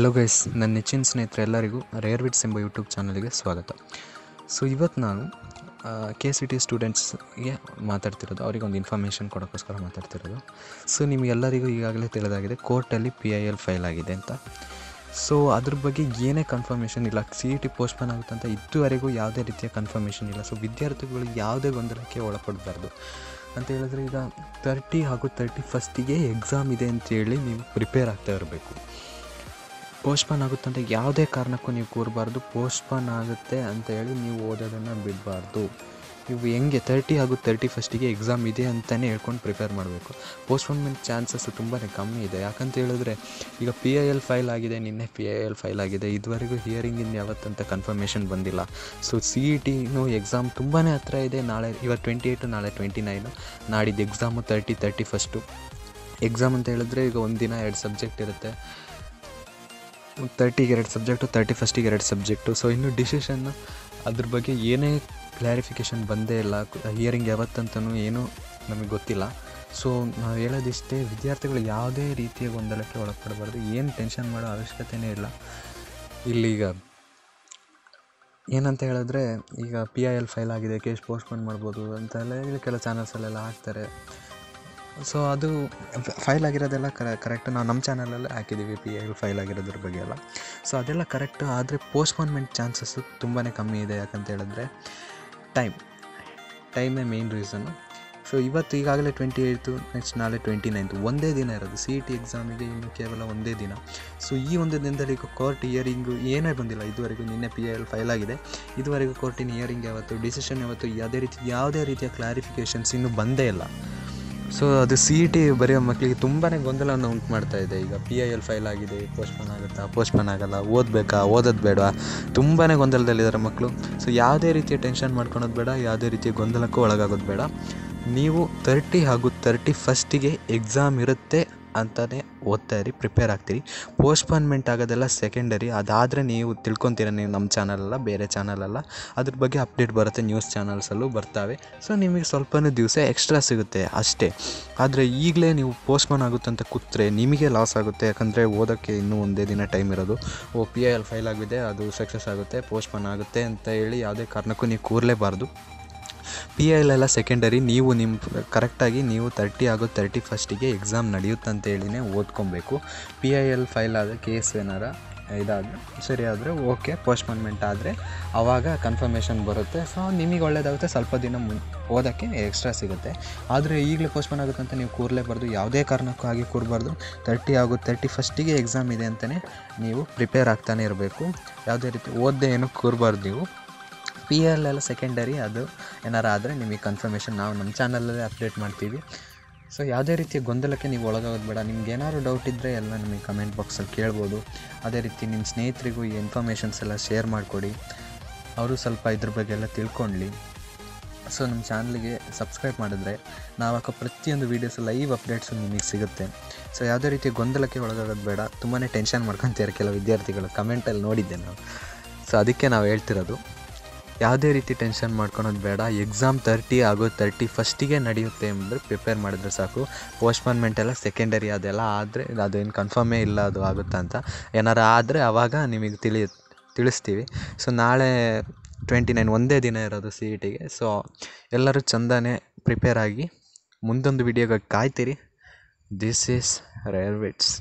Hello guys, ನನ್ನ ನೆಚ್ಚಿನ ಸ್ನೇಹಿತರೆಲ್ಲರಿಗೂ rare wits ಎಂಬ ಯೂಟ್ಯೂಬ್ ಚಾನಲ್ಗೆ ಸ್ವಾಗತ. ಸೊ ಇವತ್ತು ನಾನು KCET ಸ್ಟೂಡೆಂಟ್ಸ್ಗೆ ಮಾತಾಡ್ತಿರೋದು, ಅವರಿಗೆ ಒಂದು ಇನ್ಫಾರ್ಮೇಷನ್ ಕೊಡೋಕ್ಕೋಸ್ಕರ ಮಾತಾಡ್ತಿರೋದು. ಸೊ ನಿಮಗೆಲ್ಲರಿಗೂ ಈಗಾಗಲೇ ತಿಳಿದಾಗಿದೆ, ಕೋರ್ಟಲ್ಲಿ PIL ಫೈಲ್ ಆಗಿದೆ ಅಂತ. ಸೊ ಅದ್ರ ಬಗ್ಗೆ ಏನೇ ಕನ್ಫರ್ಮೇಷನ್ ಇಲ್ಲ, CET ಪೋಸ್ಟ್ಪೋನ್ ಆಗುತ್ತೆ ಅಂತ ಇದುವರೆಗೂ ಯಾವುದೇ ರೀತಿಯ ಕನ್ಫರ್ಮೇಷನ್ ಇಲ್ಲ. ಸೊ ವಿದ್ಯಾರ್ಥಿಗಳು ಯಾವುದೇ ಗೊಂದಲಕ್ಕೆ ಒಳಪಡಬಾರ್ದು ಅಂತ ಹೇಳಿದ್ರೆ, ಈಗ 30 ಹಾಗೂ 31 ಎಕ್ಸಾಮ್ ಇದೆ ಅಂತೇಳಿ ನೀವು ಪ್ರಿಪೇರ್ ಆಗ್ತಾ ಇರಬೇಕು. ಪೋಸ್ಟ್ಪೋನ್ ಆಗುತ್ತೆ ಅಂತ ಯಾವುದೇ ಕಾರಣಕ್ಕೂ ನೀವು ಕೂರಬಾರ್ದು. ಪೋಸ್ಟ್ಪೋನ್ ಆಗುತ್ತೆ ಅಂತ ಹೇಳಿ ನೀವು ಓದೋದನ್ನು ಬಿಡಬಾರ್ದು. ನೀವು ಹೆಂಗೆ 30 ಹಾಗೂ 31 ಎಕ್ಸಾಮ್ ಇದೆ ಅಂತಲೇ ಹೇಳ್ಕೊಂಡು ಪ್ರಿಪೇರ್ ಮಾಡಬೇಕು. ಪೋಸ್ಟ್ಪೋನ್ಮೆಂಟ್ ಚಾನ್ಸಸ್ ತುಂಬಾ ಕಮ್ಮಿ ಇದೆ. ಯಾಕಂತ ಹೇಳಿದ್ರೆ, ಈಗ PIL ಫೈಲ್ ಆಗಿದೆ, ನಿನ್ನೆ PIL ಫೈಲ್ ಆಗಿದೆ, ಇದುವರೆಗೂ ಹಿಯರಿಂಗಿಂದ ಯಾವತ್ತಂತ ಕನ್ಫರ್ಮೇಷನ್ ಬಂದಿಲ್ಲ. ಸೊ CETನೂ ಎಕ್ಸಾಮ್ ತುಂಬಾ ಹತ್ರ ಇದೆ. ಇವತ್ತು 28, ನಾಳೆ 29, ನಾಡಿದ್ದು ಎಕ್ಸಾಮು 30, 31 ಎಕ್ಸಾಮ್ ಅಂತ ಹೇಳಿದ್ರೆ ಈಗ ಒಂದಿನ 2 ಸಬ್ಜೆಕ್ಟ್ ಇರುತ್ತೆ. 30ಗೆ 2 ಸಬ್ಜೆಕ್ಟು, 31ಗೆ 2 ಸಬ್ಜೆಕ್ಟು. ಸೊ ಇನ್ನೂ ಡಿಸಿಷನ್ ಅದ್ರ ಬಗ್ಗೆ ಏನೇ ಕ್ಲಾರಿಫಿಕೇಷನ್ ಬಂದೇ ಇಲ್ಲ. ಹಿಯರಿಂಗ್ ಯಾವತ್ತಂತನೂ ಏನೂ ನಮಗೆ ಗೊತ್ತಿಲ್ಲ. ಸೊ ನಾವು ಹೇಳೋದಿಷ್ಟೇ, ವಿದ್ಯಾರ್ಥಿಗಳು ಯಾವುದೇ ರೀತಿಯ ಗೊಂದಲಕ್ಕೆ ಒಳಪಡಬಾರ್ದು. ಏನು ಟೆನ್ಷನ್ ಮಾಡೋ ಅವಶ್ಯಕತೆಯೇ ಇಲ್ಲ. ಇಲ್ಲೀಗ ಏನಂತ ಹೇಳಿದ್ರೆ, ಈಗ PIL ಫೈಲ್ ಆಗಿದೆ, ಕೇಸ್ ಪೋಸ್ಟ್ಪೋನ್ ಮಾಡ್ಬೋದು ಅಂತೆಲ್ಲ ಈಗ ಕೆಲವು ಚಾನಲ್ಸಲ್ಲೆಲ್ಲ ಹಾಕ್ತಾರೆ. ಸೊ ಅದು ಫೈಲ್ ಆಗಿರೋದೆಲ್ಲ ಕರೆಕ್ಟ್. ನಾವು ನಮ್ಮ ಚಾನಲಲ್ಲೇ ಹಾಕಿದ್ದೀವಿ PIL ಫೈಲ್ ಆಗಿರೋದ್ರ ಬಗ್ಗೆ ಎಲ್ಲ. ಸೊ ಅದೆಲ್ಲ ಕರೆಕ್ಟು. ಆದರೆ ಪೋಸ್ಟ್ಪೋನ್ಮೆಂಟ್ ಚಾನ್ಸಸ್ಸು ತುಂಬಾ ಕಮ್ಮಿ ಇದೆ. ಯಾಕಂತ ಹೇಳಿದ್ರೆ ಟೈಮೇ ಮೇನ್ ರೀಸನ್ನು. ಸೊ ಇವತ್ತು ಈಗಾಗಲೇ 28, ನೆಕ್ಸ್ಟ್ ನಾಳೆ 29, ಒಂದೇ ದಿನ ಇರೋದು. CET ಎಕ್ಸಾಮಿಗೆ ಇನ್ನು ಕೇವಲ ಒಂದೇ ದಿನ. ಸೊ ಈ ಒಂದು ದಿನದಲ್ಲಿ ಈಗ ಕೋರ್ಟ್ ಹಿಯರಿಂಗು ಏನೇ ಬಂದಿಲ್ಲ ಇದುವರೆಗೂ. ನಿನ್ನೆ PIL ಫೈಲ್ ಆಗಿದೆ, ಇದುವರೆಗೂ ಕೋರ್ಟಿನ ಹಿಯರಿಂಗ್ ಯಾವತ್ತು, ಡಿಸಿಷನ್ ಯಾವತ್ತು, ಯಾವುದೇ ರೀತಿಯ ಕ್ಲಾರಿಫಿಕೇಷನ್ಸ್ ಇನ್ನೂ ಬಂದೇ ಇಲ್ಲ. ಸೊ ಅದು CET ಬರೆಯೋ ಮಕ್ಕಳಿಗೆ ತುಂಬಾ ಗೊಂದಲವನ್ನು ಉಂಟು ಮಾಡ್ತಾ ಇದೆ. ಈಗ PIL ಫೈಲ್ ಆಗಿದೆ, ಪೋಸ್ಟ್ಪೋನ್ ಆಗುತ್ತಾ, ಪೋಸ್ಟ್ಪೋನ್ ಆಗೋಲ್ಲ, ಓದಬೇಕಾ, ಓದೋದು ಬೇಡ, ತುಂಬಾ ಗೊಂದಲದಲ್ಲಿದ್ದಾರೆ ಮಕ್ಕಳು. ಸೊ ಯಾವುದೇ ರೀತಿಯ ಟೆನ್ಷನ್ ಮಾಡ್ಕೊಳೋದು ಬೇಡ, ಯಾವುದೇ ರೀತಿಯ ಗೊಂದಲಕ್ಕೂ ಒಳಗಾಗೋದು ಬೇಡ. ನೀವು 30 ಹಾಗೂ 31 ಎಕ್ಸಾಮ್ ಇರುತ್ತೆ ಅಂತಲೇ ಓದ್ತಾ ಇರಿ, ಪ್ರಿಪೇರ್ ಆಗ್ತೀರಿ. ಪೋಸ್ಟ್ಪೋನ್ಮೆಂಟ್ ಆಗೋದೆಲ್ಲ ಸೆಕೆಂಡರಿ. ಅದಾದರೆ ನೀವು ತಿಳ್ಕೊತೀರ, ನೀವು ನಮ್ಮ ಚಾನಲಲ್ಲ, ಬೇರೆ ಚಾನಲಲ್ಲ, ಅದ್ರ ಬಗ್ಗೆ ಅಪ್ಡೇಟ್ ಬರುತ್ತೆ, ನ್ಯೂಸ್ ಚಾನಲ್ಸಲ್ಲೂ ಬರ್ತವೆ. ಸೊ ನಿಮಗೆ ಸ್ವಲ್ಪನೇ ದಿವಸ ಎಕ್ಸ್ಟ್ರಾ ಸಿಗುತ್ತೆ ಅಷ್ಟೇ. ಆದರೆ ಈಗಲೇ ನೀವು ಪೋಸ್ಟ್ಪೋನ್ ಆಗುತ್ತೆ ಅಂತ ಕೂತ್ರೆ ನಿಮಗೆ ಲಾಸ್ ಆಗುತ್ತೆ. ಯಾಕಂದರೆ ಓದೋಕ್ಕೆ ಇನ್ನೂ ಒಂದೇ ದಿನ ಟೈಮ್ ಇರೋದು. PIL ಫೈಲ್ ಆಗಿದೆ, ಅದು ಸಕ್ಸಸ್ ಆಗುತ್ತೆ, ಪೋಸ್ಟ್ಪೋನ್ ಆಗುತ್ತೆ ಅಂತ ಹೇಳಿ ಯಾವುದೇ ಕಾರಣಕ್ಕೂ ನೀವು ಕೂರಲೇಬಾರ್ದು. PIL ಎಲ್ಲ ಸೆಕೆಂಡರಿ. ನೀವು ಕರೆಕ್ಟಾಗಿ ನೀವು 30 ಹಾಗೂ 31 ಎಕ್ಸಾಮ್ ನಡೆಯುತ್ತೆ ಅಂತೇಳಿನೇ ಓದ್ಕೊಬೇಕು. PIL ಫೈಲ್ ಆದರೆ ಕೇಸ್ ಏನಾರ ಇದಾದರೆ ಸರಿ ಆದರೆ ಓಕೆ, ಪೋಸ್ಟ್ಪೋನ್ಮೆಂಟ್ ಆದರೆ ಆವಾಗ ಕನ್ಫರ್ಮೇಷನ್ ಬರುತ್ತೆ. ಸೊ ನಿಮಗೆ ಒಳ್ಳೆಯದಾಗುತ್ತೆ, ಸ್ವಲ್ಪ ದಿನ ಓದೋಕ್ಕೆ ಎಕ್ಸ್ಟ್ರಾ ಸಿಗುತ್ತೆ. ಆದರೆ ಈಗಲೇ ಪೋಸ್ಟ್ಪೋನ್ ಆಗುತ್ತೆ ಅಂತ ನೀವು ಕೂರಲೇಬಾರ್ದು, ಯಾವುದೇ ಕಾರಣಕ್ಕೂ ಹಾಗೆ ಕೂರಬಾರ್ದು. 30 ಹಾಗೂ 31 ಎಕ್ಸಾಮ್ ಇದೆ ಅಂತಲೇ ನೀವು ಪ್ರಿಪೇರ್ ಆಗ್ತಾನೆ ಇರಬೇಕು. ಯಾವುದೇ ರೀತಿ ಓದದೆ ಏನೂ ಕೂರಬಾರ್ದು ನೀವು. PIL ಎಲ್ಲ ಸೆಕೆಂಡರಿ. ಅದು ಏನಾರು ಆದರೆ ನಿಮಗೆ ಕನ್ಫರ್ಮೇಷನ್ ನಾವು ನಮ್ಮ ಚಾನಲಲ್ಲೇ ಅಪ್ಡೇಟ್ ಮಾಡ್ತೀವಿ. ಸೊ ಯಾವುದೇ ರೀತಿಯ ಗೊಂದಲಕ್ಕೆ ನೀವು ಒಳಗಾಗೋದು ಬೇಡ. ನಿಮ್ಗೆ ಏನಾದ್ರು ಡೌಟ್ ಇದ್ದರೆ ಎಲ್ಲ ನಮಗೆ ಕಮೆಂಟ್ ಬಾಕ್ಸಲ್ಲಿ ಕೇಳ್ಬೋದು. ಅದೇ ರೀತಿ ನಿಮ್ಮ ಸ್ನೇಹಿತರಿಗೂ ಈ ಇನ್ಫಾರ್ಮೇಷನ್ಸ್ ಎಲ್ಲ ಶೇರ್ ಮಾಡಿಕೊಡಿ, ಅವರು ಸ್ವಲ್ಪ ಇದ್ರ ಬಗ್ಗೆ ಎಲ್ಲ ತಿಳ್ಕೊಳ್ಳಿ. ಸೊ ನಮ್ಮ ಚಾನಲ್ಗೆ ಸಬ್ಸ್ಕ್ರೈಬ್ ಮಾಡಿದ್ರೆ ನಾವು ಹಾಕೋ ಪ್ರತಿಯೊಂದು ವೀಡಿಯೋಸ್ ಲೈವ್ ಅಪ್ಡೇಟ್ಸು ನಿಮಗೆ ಸಿಗುತ್ತೆ. ಸೊ ಯಾವುದೇ ರೀತಿಯ ಗೊಂದಲಕ್ಕೆ ಒಳಗಾಗೋದು ಬೇಡ. ತುಂಬಾ ಟೆನ್ಷನ್ ಮಾಡ್ಕೊತಾರೆ ಕೆಲವು ವಿದ್ಯಾರ್ಥಿಗಳು, ಕಮೆಂಟಲ್ಲಿ ನೋಡಿದ್ದೆ ನಾವು. ಸೊ ಅದಕ್ಕೆ ನಾವು ಹೇಳ್ತಿರೋದು, ಯಾವುದೇ ರೀತಿ ಟೆನ್ಷನ್ ಮಾಡ್ಕೊಳೋದು ಬೇಡ. ಎಕ್ಸಾಮ್ 30 ಹಾಗೂ 31 ನಡೆಯುತ್ತೆ ಎಂದರೆ ಪ್ರಿಪೇರ್ ಮಾಡಿದ್ರೆ ಸಾಕು. ಪೋಸ್ಟ್ಪೋನ್ಮೆಂಟ್ ಎಲ್ಲ ಸೆಕೆಂಡರಿ. ಅದೆಲ್ಲ ಆದರೆ ಅದೇನು ಕನ್ಫರ್ಮೇ ಇಲ್ಲ ಅದು ಆಗುತ್ತಾ ಅಂತ. ಏನಾರು ಆದರೆ ಆವಾಗ ನಿಮಗೆ ತಿಳಿಸ್ತೀವಿ. ಸೊ ನಾಳೆ 29 ಒಂದೇ ದಿನ ಇರೋದು CETಗೆ. ಸೊ ಎಲ್ಲರೂ ಚಂದನೇ ಪ್ರಿಪೇರ್ ಆಗಿ ಮುಂದೊಂದು ವಿಡಿಯೋಗೆ ಕಾಯ್ತೀರಿ. This is rare wits.